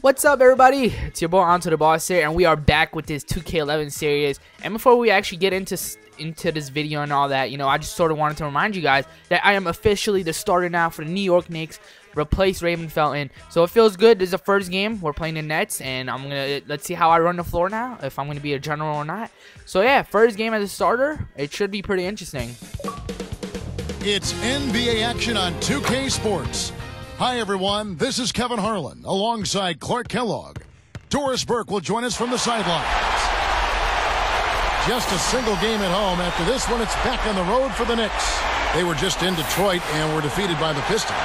What's up, everybody? It's your boy AntoDaBoss here, and we are back with this 2K11 series. And before we actually get into this video and all that, I just sort of wanted to remind you guys that I am officially the starter now for the New York Knicks. Replace Raymond Felton. So it feels good. This is the first game. We're playing the Nets, and let's see how I run the floor now, if I'm gonna be a general or not. So yeah, first game as a starter. It should be pretty interesting. It's NBA action on 2K Sports. Hi everyone, this is Kevin Harlan alongside Clark Kellogg. Doris Burke will join us from the sidelines. Just a single game at home. After this one, it's back on the road for the Knicks. They were just in Detroit and were defeated by the Pistons.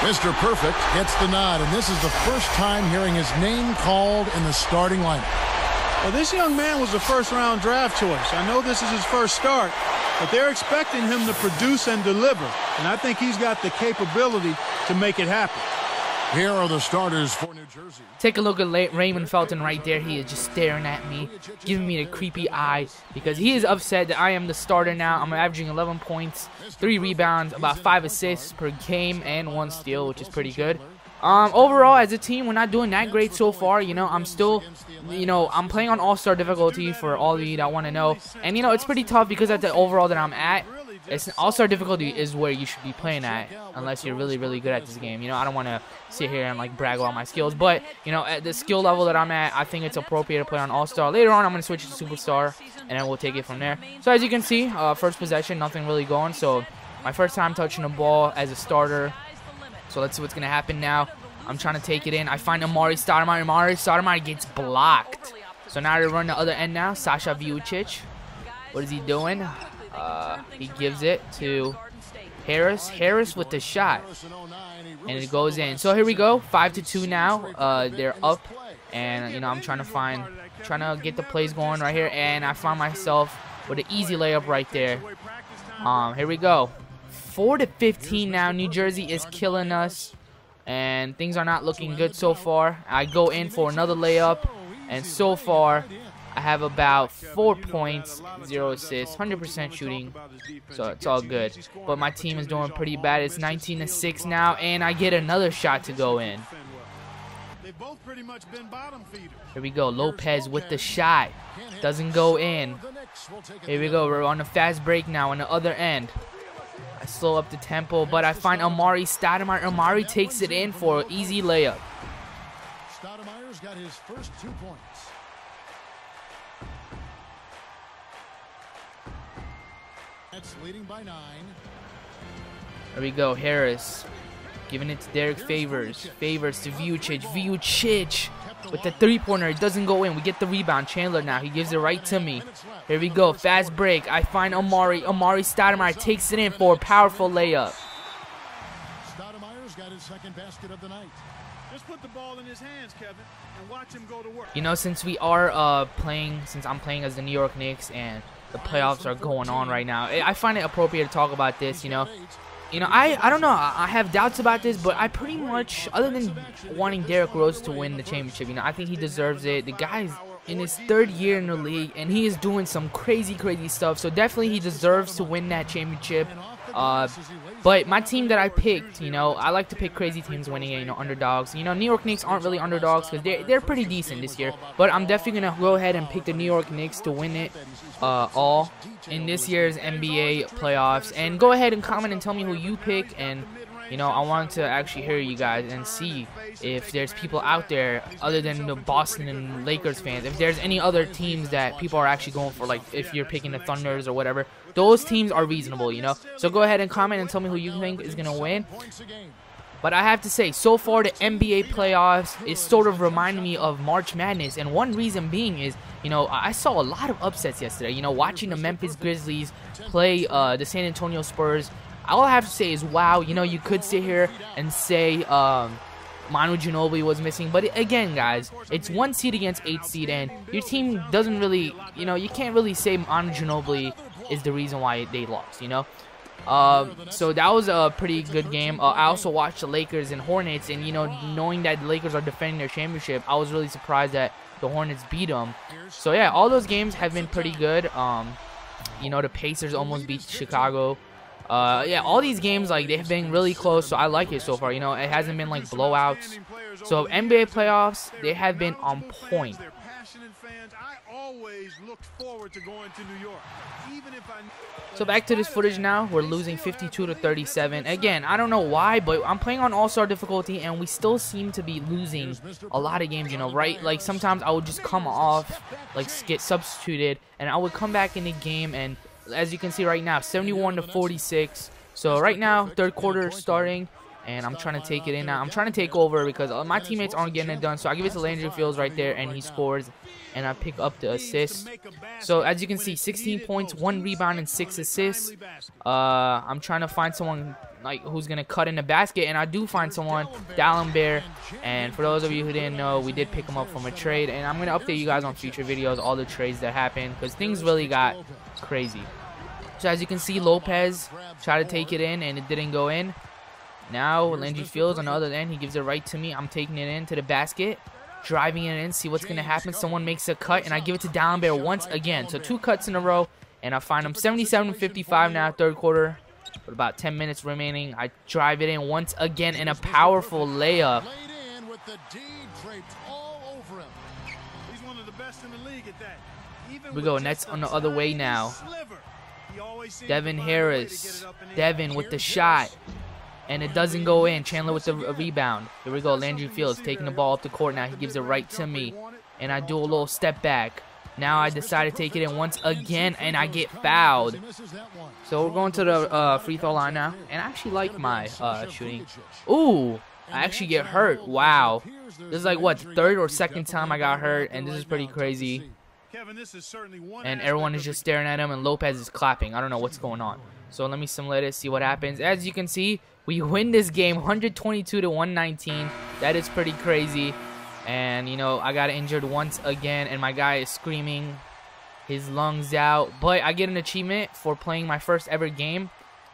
Mr. Perfect gets the nod, and this is the first time hearing his name called in the starting lineup. Well, this young man was a first-round draft choice. I know this is his first start, but they're expecting him to produce and deliver, and I think he's got the capability to make it happen. Here are the starters for New Jersey. Take a look at Raymond Felton right there. He is just staring at me, giving me the creepy eye, because he is upset that I am the starter now. I'm averaging 11 points, 3 rebounds, about 5 assists per game, and 1 steal, which is pretty good. Overall, as a team, we're not doing that great so far. I'm still, I'm playing on all-star difficulty for all of you that want to know. And, it's pretty tough because at the overall that I'm at, all-star difficulty is where you should be playing at, unless you're really, really good at this game. I don't want to sit here and, brag about my skills. But, at the skill level that I'm at, I think it's appropriate to play on all-star. Later on, I'm going to switch to superstar, and then we'll take it from there. So, as you can see, first possession, nothing really going. So, my first time touching the ball as a starter. So let's see what's going to happen now. I'm trying to take it in. I find Amari Stoudemire. Amari Stoudemire gets blocked. So now they run the other end now. Sasha Vucic. What is he doing? He gives it to Harris. Harris with the shot. And it goes in. So here we go. 5-2 now. They're up. And, I'm trying to get the plays going right here. And I find myself with an easy layup right there. Here we go. 4-15 now. New Jersey is killing us, and things are not looking good so far. I go in for another layup, and so far I have about 4 points, 0 assists, 100% shooting, so it's all good. But my team is doing pretty bad. It's 19-6 now, and I get another shot to go in. Here we go. Lopez with the shot. Doesn't go in. Here we go. We're on a fast break now on the other end. I slow up the tempo, but I find Amari Stoudemire. Amari takes it in for an easy layup. Stoudemire's got his first 2 points. That's leading by 9. There we go. Harris giving it to Derek Favors. Favors to Vucic. Vucic with the three-pointer. It doesn't go in. We get the rebound. Chandler now. He gives it right to me. Here we go. Fast break. I find Amari. Amari Stoudemire takes it in for a powerful layup. Stoudemire's got his second basket of the night. Just put the ball in his hands, Kevin, and watch him go to work. Since I'm playing as the New York Knicks and the playoffs are going on right now, I find it appropriate to talk about this, I don't know. I have doubts about this, but I pretty much, other than wanting Derrick Rose to win the championship, I think he deserves it. The guy's in his 3rd year in the league, and he is doing some crazy, crazy stuff. So definitely he deserves to win that championship. But my team that I picked, I like to pick crazy teams winning it, underdogs. New York Knicks aren't really underdogs because they're pretty decent this year. But I'm definitely going to go ahead and pick the New York Knicks to win it all in this year's NBA playoffs. And go ahead and comment and tell me who you pick. And, I wanted to actually hear you guys and see if there's people out there other than the Boston and Lakers fans. If there's any other teams that people are actually going for, like if you're picking the Thunders or whatever. Those teams are reasonable, So go ahead and comment and tell me who you think is going to win. But I have to say, so far the NBA playoffs is sort of reminding me of March Madness. And one reason being is, I saw a lot of upsets yesterday. Watching the Memphis Grizzlies play the San Antonio Spurs. All I have to say is, wow, you could sit here and say Manu Ginobili was missing. But again, guys, it's 1 seed against 8 seed. And your team doesn't really, you can't really say Manu Ginobili is the reason why they lost, So that was a pretty good game. I also watched the Lakers and Hornets, and knowing that the Lakers are defending their championship, I was really surprised that the Hornets beat them. So yeah, all those games have been pretty good. The Pacers almost beat Chicago. Yeah, all these games, like, they've been really close, so I like it so far. You know, it hasn't been like blowouts. So NBA playoffs, they have been on point. So back to this footage now. We're losing 52-37. Again, I don't know why, but I'm playing on all-star difficulty, and we still seem to be losing a lot of games, you know, right? Like, sometimes I would just come off, like, get substituted, and I would come back in the game, and as you can see right now, 71-46. So right now, third quarter starting, and I'm trying to take it in now. I'm trying to take over because my teammates aren't getting it done. So I give it to Landry Fields right there, and he scores, and I pick up the assist. So as you can see, 16 points, 1 rebound, and 6 assists. I'm trying to find someone like who's gonna cut in the basket, and I do find someone, Dallin Bear. And for those of you who didn't know, we did pick him up from a trade, and I'm gonna update you guys on future videos, all the trades that happened, because things really got crazy. So as you can see, Lopez tried to take it in, and it didn't go in. Now Landry Fields on the other end, he gives it right to me. I'm taking it into the basket, driving it in, see what's gonna happen. Someone makes a cut, and I give it to Dallin Bear once again. So 2 cuts in a row, and I find him 77-55 now, third quarter. With about 10 minutes remaining, I drive it in once again in a powerful layup. We go, Nets on the other way now. Devin Harris, Devin with the shot, and it doesn't go in. Chandler with the rebound. Here we go, Landry Fields taking the ball up the court now. He gives it right to me, and I do a little step back. Now I decide to take it in once again, and I get fouled. So we're going to the free throw line now, and I actually like my shooting. Ooh, I actually get hurt. Wow. This is like, what, third or second time I got hurt, and this is pretty crazy. And everyone is just staring at him, and Lopez is clapping. I don't know what's going on. So let me simulate it, see what happens. As you can see, we win this game 122-119. That is pretty crazy. And, you know, I got injured once again, and my guy is screaming his lungs out. But I get an achievement for playing my first ever game,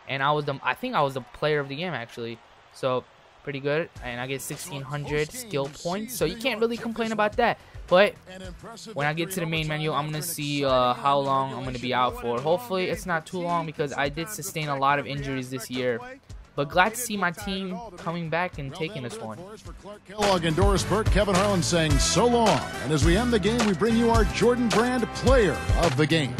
and I think I was the player of the game, actually. So pretty good, and I get 1,600 skill points. So you can't really complain about that. But when I get to the main menu, I'm going to see how long I'm going to be out for. Hopefully it's not too long, because I did sustain a lot of injuries this year. But glad to see my team coming back and taking this one. Kellogg and Doris Burke, Kevin Harlan saying so long. And as we end the game, we bring you our Jordan Brand Player of the Game.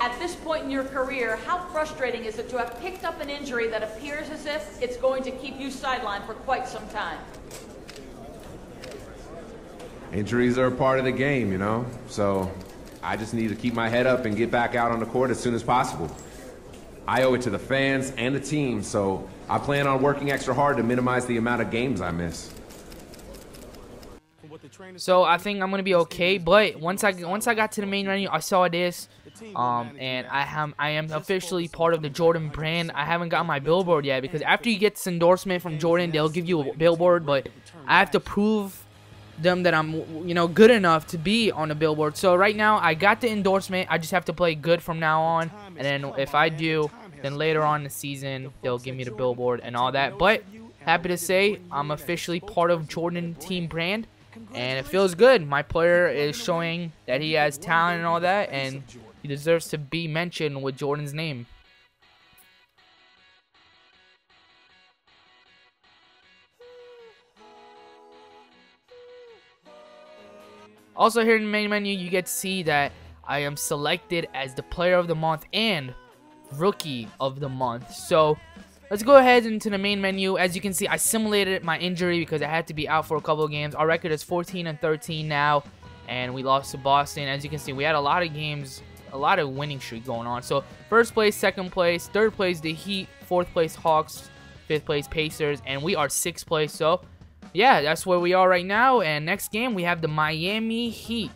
At this point in your career, how frustrating is it to have picked up an injury that appears as if it's going to keep you sidelined for quite some time? Injuries are a part of the game, you know, so I just need to keep my head up and get back out on the court as soon as possible. I owe it to the fans and the team, so I plan on working extra hard to minimize the amount of games I miss. So I think I'm gonna be okay, but once I got to the main menu, I saw this, and I am officially part of the Jordan brand. I haven't got my billboard yet, because after you get this endorsement from Jordan, they'll give you a billboard, but I have to prove them that I'm, you know, good enough to be on the billboard. So right now I got the endorsement. I just have to play good from now on, and then if I do, then later on in the season they'll give me the billboard and all that. But happy to say I'm officially part of Jordan team brand, and it feels good. My player is showing that he has talent and all that, and he deserves to be mentioned with Jordan's name. Also, here in the main menu, you get to see that I am selected as the player of the month and rookie of the month. So let's go ahead into the main menu. As you can see, I simulated my injury because I had to be out for a couple of games. Our record is 14-13 now, and we lost to Boston. As you can see, we had a lot of games, a lot of winning streak going on. So first place, second place, third place the Heat, fourth place Hawks, fifth place Pacers, and we are sixth place. So yeah, that's where we are right now. And next game, we have the Miami Heat.